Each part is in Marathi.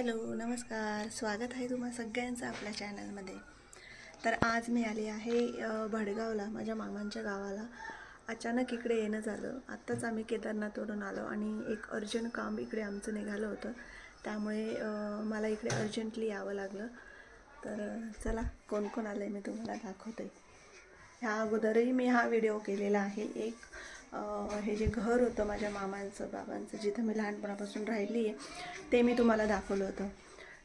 हॅलो नमस्कार, स्वागत आहे तुम्हा सगळ्यांचं आपल्या चॅनलमध्ये। तर आज मी आली आहे भडगावला, माझ्या मामांच्या गावाला। अचानक इकडे येणं झालं। आत्ताच आम्ही केदारनाथवरून आलो आणि एक अर्जंट काम इकडे आमचं निघालं होतं, त्यामुळे मला इकडे अर्जंटली यावं लागलं। तर चला कोण कोण आलं आहे मी तुम्हाला दाखवते। ह्या अगोदरही मी हा व्हिडिओ केलेला आहे। एक हे जे घर होतं माझ्या मामांचं बाबांचं, जिथं मी लहानपणापासून राहिली आहे, ते मी तुम्हाला दाखवलं होतं।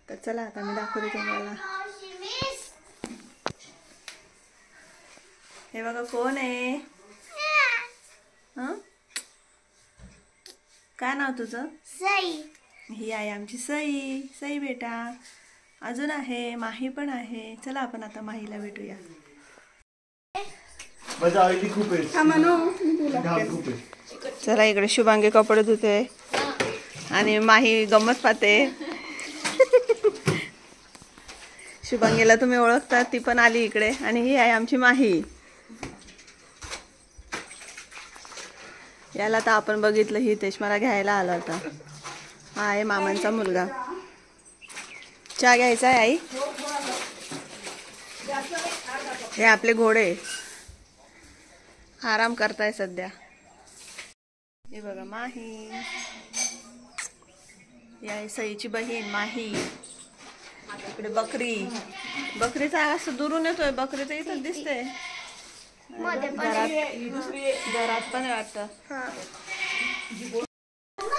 तर चला आता मी दाखवते तुम्हाला। हे बघा कोण आहे? काय नाव तुझं? सई। ही आहे आमची सई। सई बेटा अजून आहे, माही पण आहे। चला आपण आता माहीला भेटूया। चला इकडे शुभांगी कपडे धुते आणि माही गंमत पाहते। शुभांगीला तुम्ही ओळखता, ती पण आली इकडे। आणि ही आहे आमची माही। याला तर आपण बघितलं, हितेश मला घ्यायला आला होता। हा आहे मामांचा मुलगा। चहा घ्यायचा आहे आई? हे आपले घोडे आराम करताय सध्या। हे बघा माही, या सईची बहीण माही। इकडे बकरी, बकरीचा आवाज दुरून येतोय। बकरीचं इथं दिसते, घरात पण वाटतं।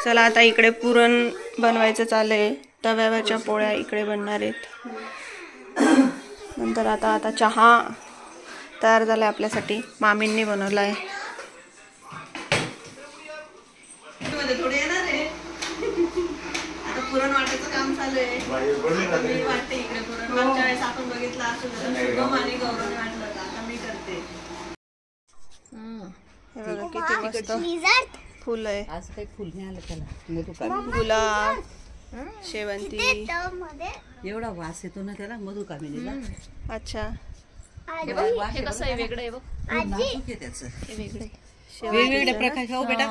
चला आता इकडे पुरण बनवायचं चाललंय। तव्यावरच्या पोळ्या इकडे बनणार आहेत। नंतर आता चहा तयार झालाय आपल्यासाठी, मामींनी बनवलाय। थोडे येणार आहे आता, पुरण वाटायचं काम चालू आहे। मी वाटते इकडे पुरण। मागच्या वेळेस आपण बघितलं असं शुभम आणि गौरवने वाटलं होतं, आता मी करते। हे बघा किती मस्त फुल आहे। आज काही फुल नाही आलं त्याला, गुलाब, शेवंती। एवढा वास येतो ना त्याला, मधुकामिनीला। अच्छा, हे कसं आहे वेगळं आहे बघ, नाजूक आहे त्याचं, हे वेगळे वेगवेगळ्या प्रकारचे। हो बेटा,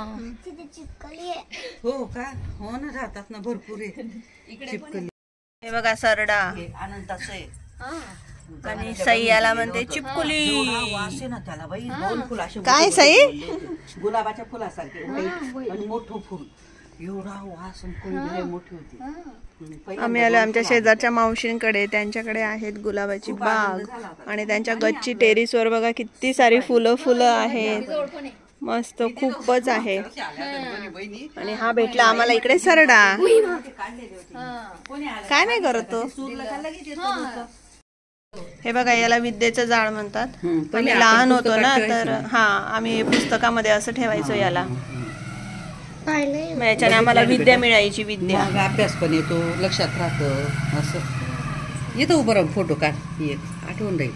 हो का? हो ना, राहतात ना भरपूर आहे चिपकली। हे बघा सरडा, अनंताचं आहे। आणि सई याला म्हणते चिपकुली। वास आहे ना त्याला बाई, दोन फुल असे। काय सई? गुलाबाच्या फुलासारखे आणि मोठं फुल, एवढा वास मोठी होती। आम्ही आलो आमच्या शेजारच्या मावशींकडे, त्यांच्याकडे आहेत गुलाबाची बाग आणि त्यांच्या गच्ची टेरिसवर बघा किती सारी फुलं आहेत। मस्त खूपच आहे। आणि हा भेटला आम्हाला इकडे सरडा। काय नाही करत तो। हे बघा याला विद्येचं झाड म्हणतात। आम्ही लहान होतो ना, तर हा आम्ही पुस्तकामध्ये असं ठेवायचो याला। याच्याने आम्हाला विद्या मिळायची, विद्या। अभ्यास पण येतो, लक्षात राहतं असं। येतो उभं राहून फोटो काढ, एक आठवण राहील।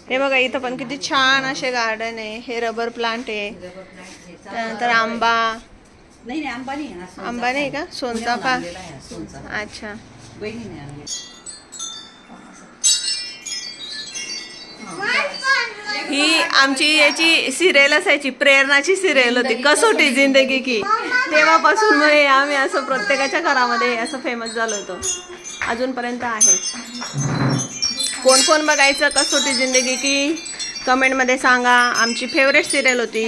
हे बघा इथं पण किती छान असे गार्डन आहे। हे रबर प्लांट आहे। त्यानंतर आंबा, नाही आंबा नाही, आंबा नाही का, सोनचाफा। अच्छा, ही आमची याची सिरियल असायची, प्रेरणाची सिरियल होती, कसोटी जिंदगी की। तेव्हापासून आम्ही असं प्रत्येकाच्या घरामध्ये असं फेमस झालो होतो, अजूनपर्यंत आहे। कोण कोण बघायचं कसोटी जिंदगी की, कमेंटमध्ये सांगा। आमची फेवरेट सिरियल होती।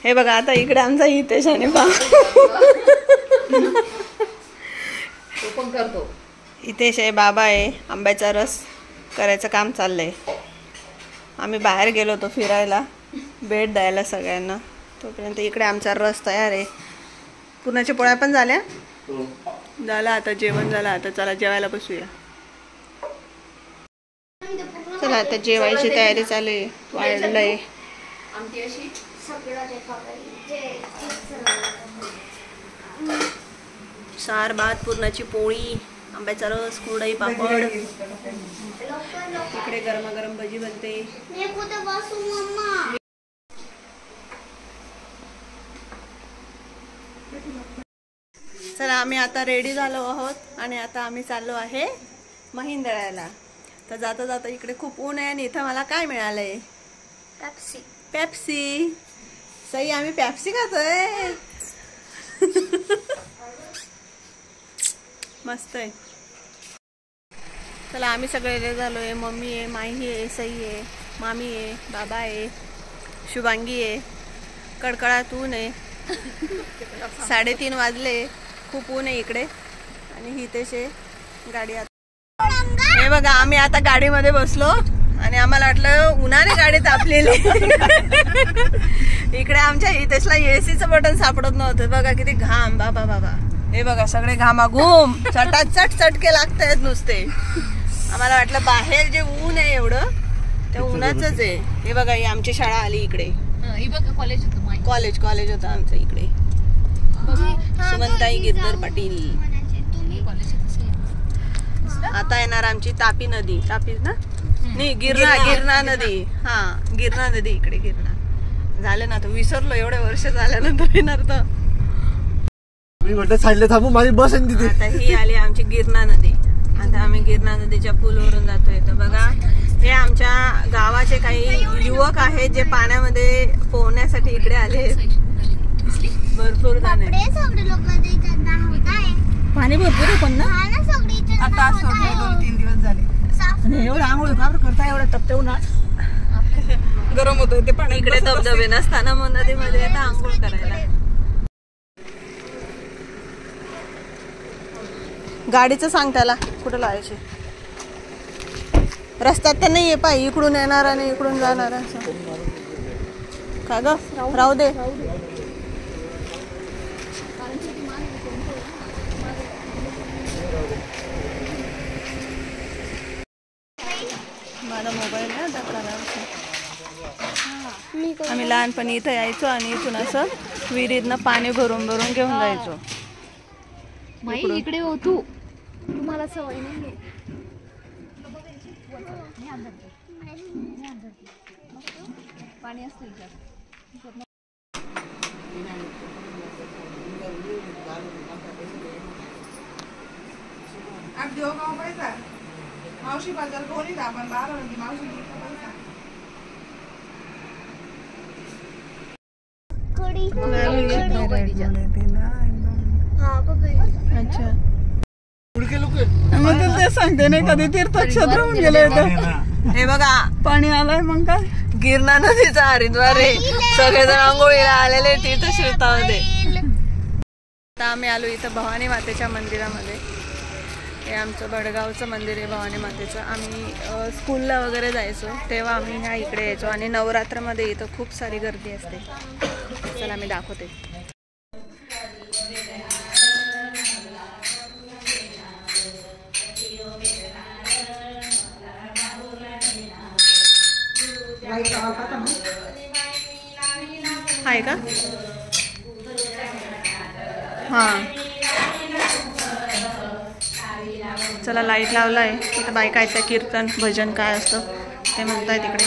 हे बघा आता इकडे आमचा हितेश आणि हितेश आहे, बाबा आहे। आंब्याचा रस करायचं काम चाललंय। आम्ही बाहेर गेलो होतो फिरायला, भेट द्यायला सगळ्यांना, तोपर्यंत इकडे आमचा रस तयार आहे। पुरणाच्या पोळ्या पण झाल्या, झाला आता जेवण झालं। आता चला जेवायला बसूया। चला आता जेवायची तयारी चालू आहे, वाढलंय। सार भात, पुरणाची पोळी, आंब्याचा रस, कुरडई, पापड। इकडे गरमागरम भजी बनते। चला आम्ही आता रेडी झालो आहोत आणि आता आम्ही चाललो आहे महिंदळ्याला। तर जाता जाता इकडे खूप ऊन आहे आणि इथं मला काय मिळालंय? पेप्सी। सई आम्ही पेप्सी खातोय। मस्त आहे. चला आम्ही सगळे झालो आहे. मम्मी आहे, माही आहे, सई आहे, मामी आहे, बाबा आहे, शुभांगी आहे. कडकडात ऊन आहे. 3:30 वाजले. खूप ऊन आहे इकडे. आणि हितेशे गाडी हे बघा आम्ही आता गाडीमध्ये बसलो आणि आम्हाला वाटलं उन्हाने गाडी तापलेली. इकडे आमच्या हितेशला एसीचं बटन सापडत नव्हतं. बघा किती घाम बाबा बाबा. हे बघा सगळे घामाघूम चटाचट चटके लागतायत नुसते. आम्हाला वाटलं बाहेर जे ऊन आहे एवढं त्या उन्हाचंच आहे. हे बघा ही आमची शाळा आली इकडे. कॉलेज होतं आमचं इकडे. सुमनताई गिरधर पाटील. आता येणार आमची तापी नदी. तापी ना नाही गिरणा नदी. हा गिरणा नदी इकडे. गिरणा झालं ना. तो विसरलो एवढे वर्ष झाल्यानंतर येणार तर. माझी बस आता ही आली आमची गिरणा नदी. आता आम्ही गिरणा नदीच्या पूलवरून जातोय. तर बघा हे आमच्या गावाचे काही युवक आहेत जे पाण्यामध्ये पोहण्यासाठी इकडे आले. भरपूर पाणी भरपूर आहे पण ना. आता 2-3 दिवस झाले. एवढं आंघोळ का करता एवढं तपते उन्हात गरम होतं ते पाणी. इकडे धबधबे नसताना मग नदीमध्ये आता आंघोळ करायला. गाडीचं सांग त्याला कुठं लावायचे. रस्त्यात तर नाहीये पाय. इकडून येणार आणि इकडून जाणार असं का ग. राहू दे. माझा मोबाईल आहे दाखला. आम्ही लहानपणी इथं यायचो आणि इथून असं विहिरीतनं पाणी भरून भरून घेऊन जायचो. इकडे हो तू. तुम्हाला सवय नाही. पाणी असतं मावशी बाजार कोणी आपण 12 मावशी अच्छा मग ते सांगते नाही कधी तीर्थक्षेत्र होऊन गेले. हे बघा पाणी आलंय मग काय. गिरणा नदीचा हरिद्वार आहे. सगळेजण आंघोळीला आलेले तीर्थक्षेत्रामध्ये. आता आम्ही आलो इथं भवानी मातेच्या मंदिरामध्ये. हे आमचं भडगावचं मंदिर आहे भवानी मातेचं. आम्ही स्कूलला वगैरे जायचो तेव्हा आम्ही ह्या इकडे यायचो. आणि नवरात्रामध्ये इथं खूप सारी गर्दी असते. चला मी दाखवते. आहे का. हां चला लाईट लावलाय. इथं बायका आहेत त्या कीर्तन भजन काय असतं ते म्हणताय तिकडे.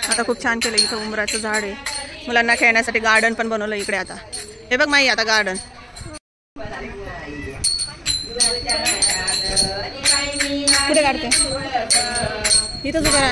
आता खूप छान केलं. इथं उंबराचं झाड आहे. मुलांना खेळण्यासाठी गार्डन पण बनवलं इकडे. आता हे बघ माही आता गार्डन. कुठे काढते इथंच उभं राहा.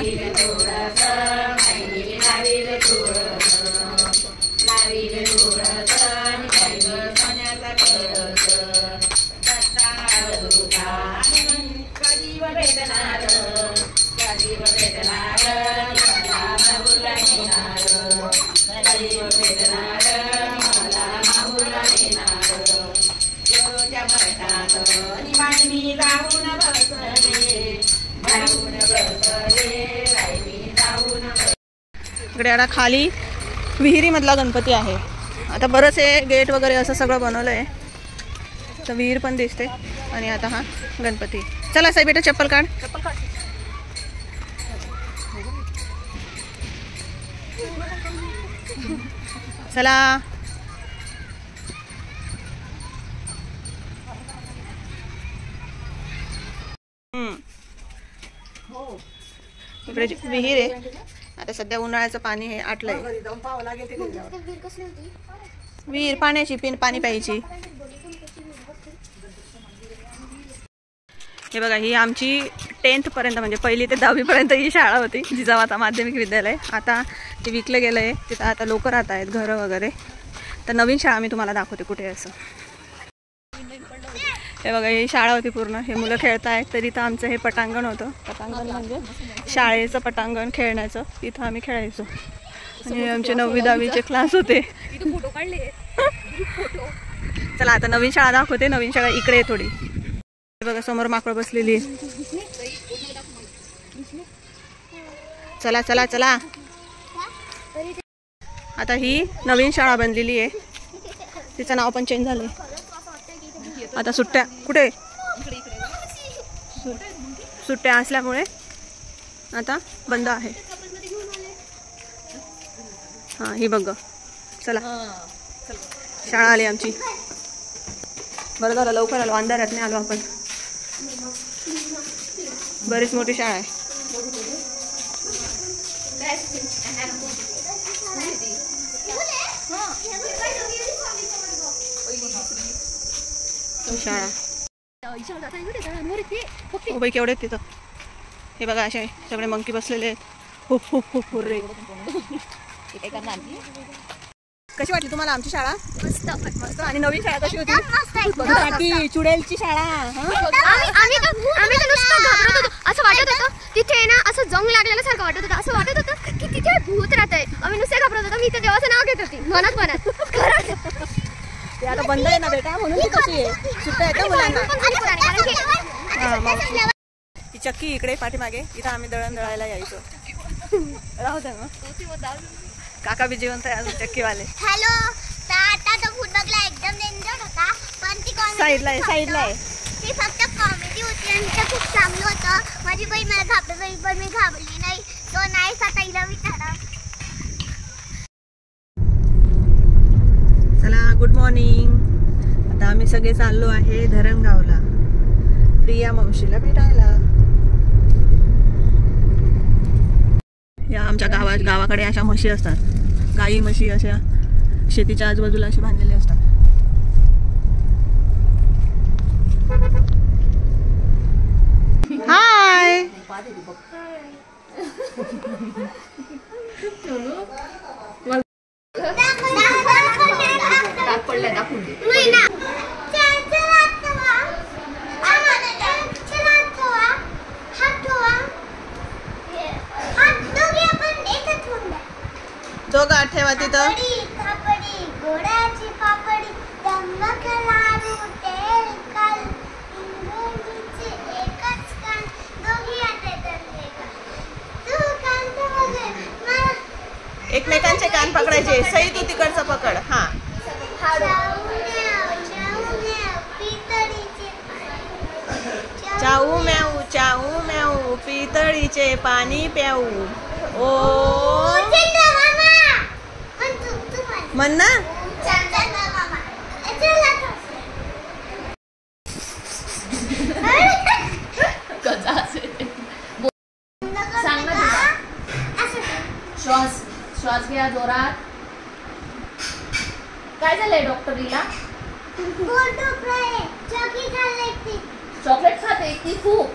इकडे आता खाली विहिरीमधला गणपती आहे. आता बरंच हे गेट वगैरे असं सगळं बनवलं आहे. तर विहीर पण दिसते. आणि आता हा गणपती. चला साई बेटा चप्पल काढ. चला इकडे विहीर आहे. आता सध्या उन्हाळ्याचं पाणी हे आटलंय. विहीर पाण्याची पाणी प्यायची. हे बघा ही आमची 10th पर्यंत म्हणजे 1ली ते 10वी पर्यंत ही शाळा होती. जिजामाता माध्यमिक विद्यालय. आता ते विकलं गेलं आहे. तिथं आता लोक राहत आहेत घरं वगैरे. तर नवीन शाळा मी तुम्हाला दाखवते कुठे आहे असं. हे बघा, ही शाळा होती पूर्ण. हे मुलं खेळत आहेत. तर इथं आमचं हे पटांगण होतं. पटांगण म्हणजे शाळेचं पटांगण खेळण्याचं. इथं आम्ही खेळायचो. आणि आमचे 9वी 10वीचे क्लास होते. फोटो काढले. चला आता नवीन शाळा दाखवते. नवीन शाळा इकडे आहे थोडी. हे बघा, समोर माकड बसलेली आहे. चला चला चला. आता ही नवीन शाळा बनलेली आहे. तिचं नाव पण चेंज झालंय. आता सुट्ट्या कुठे सुट्ट्या असल्यामुळे आता बंद आहे. हां, ही बघ. चला, शाळा आली आमची. बरं झालं लवकर आलो, अंधारात नाही आलो आपण. बरीच मोठी शाळा आहे. शाळा बाई केवढे आहेत तिथं. हे बघा, असे सगळे मंकी बसलेले आहेत. खूप खूप खूप हुर्रे. कशी वाटली तुम्हाला आमची शाळा? मस्त मस्त. आणि नवीन शाळा कशी होती? चुडेलची शाळा. आम्ही तर नुसतं घाबरत होतो. असं वाटत होतं तिथे ना असं जंग लागल्यासारखं वाटत होतं. असं वाटत होतं की तिथे भूत राहत आहे. आम्ही नुसते घाबरत होतो. मी इथं देवाचं नाव घेत होती मनात. ते आता बंद आहे ना बेटा, म्हणून ती कशी आहे. सुट्ट्या आहेत ना मुलांना. ही चक्की इकडे पाठीमागे. इथं आम्ही दळण दळायला यायचो. राहू दे मग. काका बी जिवंत आहे अजून, चक्कीवाले. हॅलो. आता तो फुटबॉलला एकदम डेंजर होता, पण ती साईडला आहे, साईडला आहे. ती फक्त कॉमेडी होती आणि ते खूप चांगलं होतं. माझी बहीण मला घाबरली, पण मी घाबरली नाही. तो नाही सताईला विचारा. चला, गुड मॉर्निंग. आता आम्ही सगळे चाललो आहे धरणगावला प्रिया मावशीला भेटायला. या आमच्या गावाकडे अशा म्हशी असतात. गाई म्हशी अशा शेतीच्या आजूबाजूला असे बांधलेले असतात. हाय. दोघं ठेवा तिथं. घोड्याची पापडी, लाडू, तेल, काल, इंग्रजीचे एकच कान, दोघी हाते धरले का. तू कांत वगैरे एकमेकांचे कान पकडायचे. सई तू तिकडचं पकड. हा. चाऊ म्याऊ चाऊ म्याऊ पितळीचे पाणी प्याऊ. ओ म्हण ना. श्वास घ्या जोरात. काय झालंय डॉक्टरीला? चॉकलेट खाते ती खूप.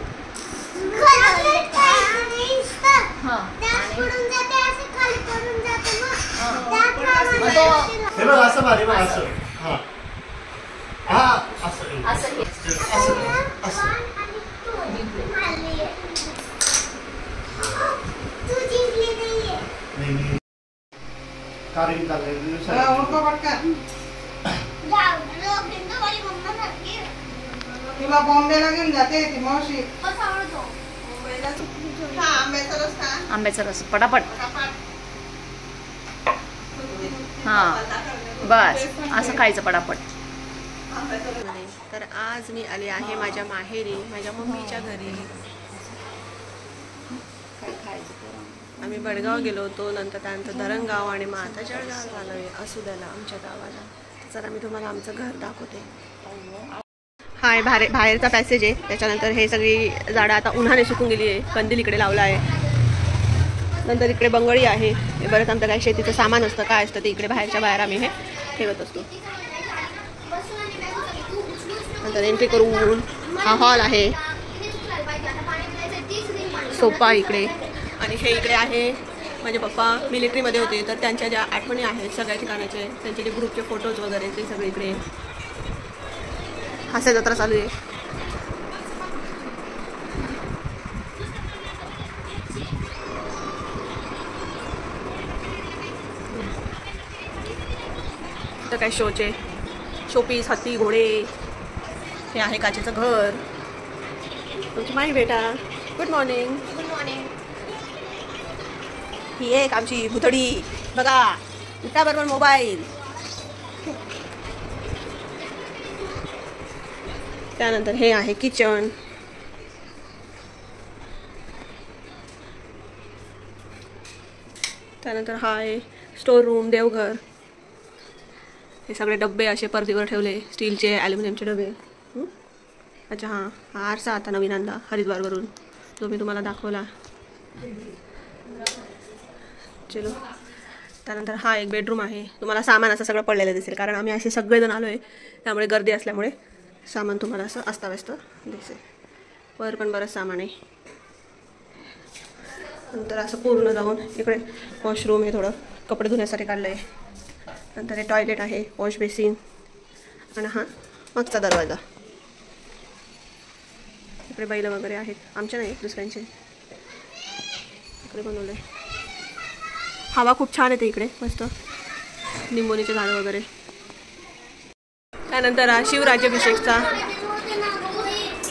तुला बॉम्बेला घेऊन जाते ती मावशी. आंब्याचा रस पटापट. हा बस असं खायचं पटापट. तर आज मी आले आहे माझ्या माहेरी, माझ्या मम्मीच्या घरी. आम्ही बडगाव गेलो होतो, नंतर त्यानंतर धरणगाव आणि मग आता जळगाव आलो आहे असुद्याला आमच्या गावाला. जरा मी तुम्हाला आमचं घर दाखवते. हा बाहेरचा पॅसेज आहे. त्याच्यानंतर हे सगळी झाडं आता उन्हाने सुकून गेली आहे. कंदील इकडे लावला आहे. नंतर इकडे बंगळी आहे. हे बरंच आमचं काय शेतीचं सामान असतं काय असतं ते इकडे बाहेरच्या बाहेर आम्ही हे ठेवत असतो. नंतर एंट्री करून हा हॉल आहे. सोफा इकडे आणि हे इकडे आहे माझे पप्पा मिलिटरीमध्ये होते, तर त्यांच्या ज्या आठवणी आहेत सगळ्या ठिकाणाचे, त्यांचे जे ग्रुपचे फोटोज वगैरे ते सगळे इकडे. हास्य जत्रा चालू आहे. तर काय शोचे शोपीस, हत्ती, घोडे. हे आहे काचेचं घर. तुमची माई बेटा. Good morning. Good morning. ही एक आमची भुतडी बघा, त्याबरोबर मोबाईल. त्यानंतर हे आहे किचन. त्यानंतर हा आहे स्टोर रूम, देवघर. हे सगळे डबे असे परदीवर ठेवले, स्टीलचे, ॲल्युमिनियमचे डबे. अच्छा हां, हा आरसा आता नवीन आणला हरिद्वारवरून, जो मी तुम्हाला दाखवला. चलो. त्यानंतर हा एक बेडरूम आहे. तुम्हाला सामान असं सगळं पडलेलं दिसेल, कारण आम्ही असे सगळेजण आलो आहे, त्यामुळे गर्दी असल्यामुळे सामान तुम्हाला असं अस्ताव्यस्त दिसेल. वर पण बरंच सामान आहे. नंतर असं पूर्ण जाऊन इकडे वॉशरूम आहे, थोडं कपडे धुण्यासाठी काढलं आहे. नंतर हे टॉयलेट आहे, वॉश बेसिन. आणि हा मागचा दरवाजा. इकडे बैल वगैरे आहेत, आमचे नाही दुसऱ्यांचे. इकडे बनवलं आहे. हवा खूप छान येते इकडे, मस्त निंबोनीचे झाडं वगैरे. त्यानंतर शिवराज्याभिषेकचा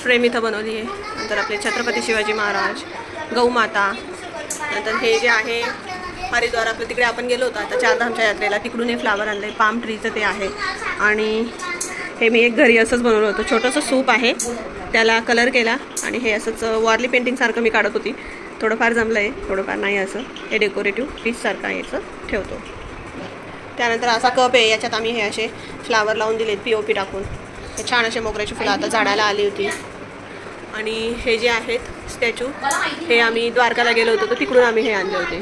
फ्रेम इथं बनवली आहे. नंतर आपले छत्रपती शिवाजी महाराज, गौमाता. नंतर हे जे आहे हरिद्वार, आपलं तिकडे आपण गेलो होतो आता चारधामच्या यात्रेला, तिकडून हे फ्लावर आणलं आहे, पाम ट्रीचं ते आहे. आणि हे मी एक घरी असंच बनवलं होतं, छोटंसं सूप आहे, त्याला कलर केला. आणि हे असंच वॉर्ली पेंटिंगसारखं मी काढत होती, थोडंफार जमलं आहे, थोडंफार नाही. असं हे डेकोरेटिव्ह पीससारखं याचं ठेवतो. त्यानंतर असा कप आहे, याच्यात आम्ही हे असे फ्लावर लावून दिलेत POP टाकून. हे छान असे मोगऱ्याची फुलं आता झाडाला आली होती. आणि हे जे आहेत स्टॅच्यू, हे आम्ही द्वारकाला गेलो होतो, तर तिकडून आम्ही हे आणले होते.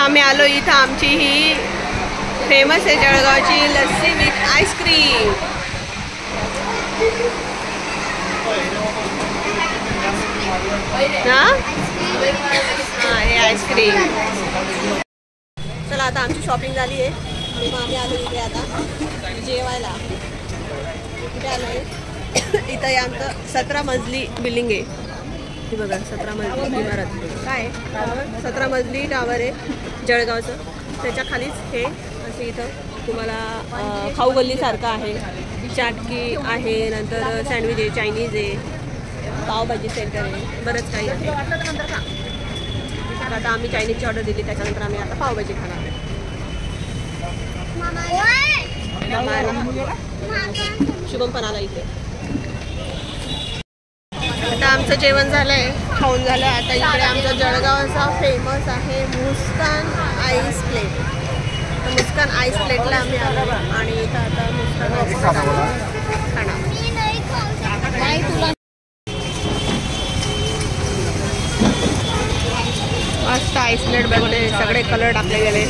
आम्ही आलो इथं, आमची ही फेमस आहे जळगावची लस्सी विथ आईस्क्रीम. हां हे आईस्क्रीम. चला आता आमची शॉपिंग झाली आहे आणि मग आम्ही आलो इथे आता जेवायला. इथे आलो आहे, इथं हे आमचं 17 मजली बिल्डिंग आहे. बघा 17 मजली इमारत काय 17 मजली टावर आहे जळगावचं. त्याच्या खालीच हे असे इथं तुम्हाला खाऊ गल्लीसारखं आहे, चाटकी आहे, नंतर सँडविच आहे, चायनीज आहे, पावभाजी सेंटर आहे, बरंच काही आहे. आता आम्ही चायनीजची ऑर्डर दिली, त्याच्यानंतर आम्ही आता पावभाजी खाणार आहे. शुभम पण आला इथे. आता आमचं जेवण झालं आहे, खाऊन झालं. आता इकडे आमचा जळगावचा फेमस आहे मुस्कान आईस प्लेट. तर मुस्कान आईस प्लेटला आम्ही आलो आणि इथं आता मुस्कान आईस खाणार. मस्त आईस प्लेट बनते, सगळे कलर टाकले गेले.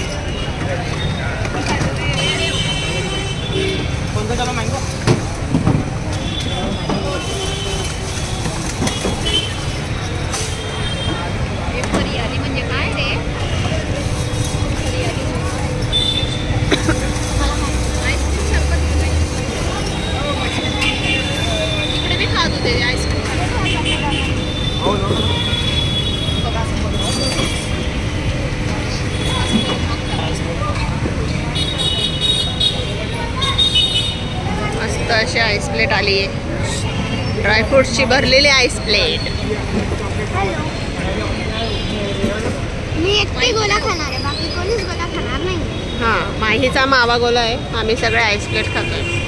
म्हणजे काय रे? इकडे मी खात होते आईस्क्रीम. मस्त अशी आईस प्लेट आली आहे, ड्रायफ्रुट्सची भरलेली आईस प्लेट. मी एकटी गोला खाणार आहे, बाकी कोणीच गोला खाणार नाही. हां माहीचा मावा गोला आहे, आम्ही सगळे आईस प्लेट खातोय.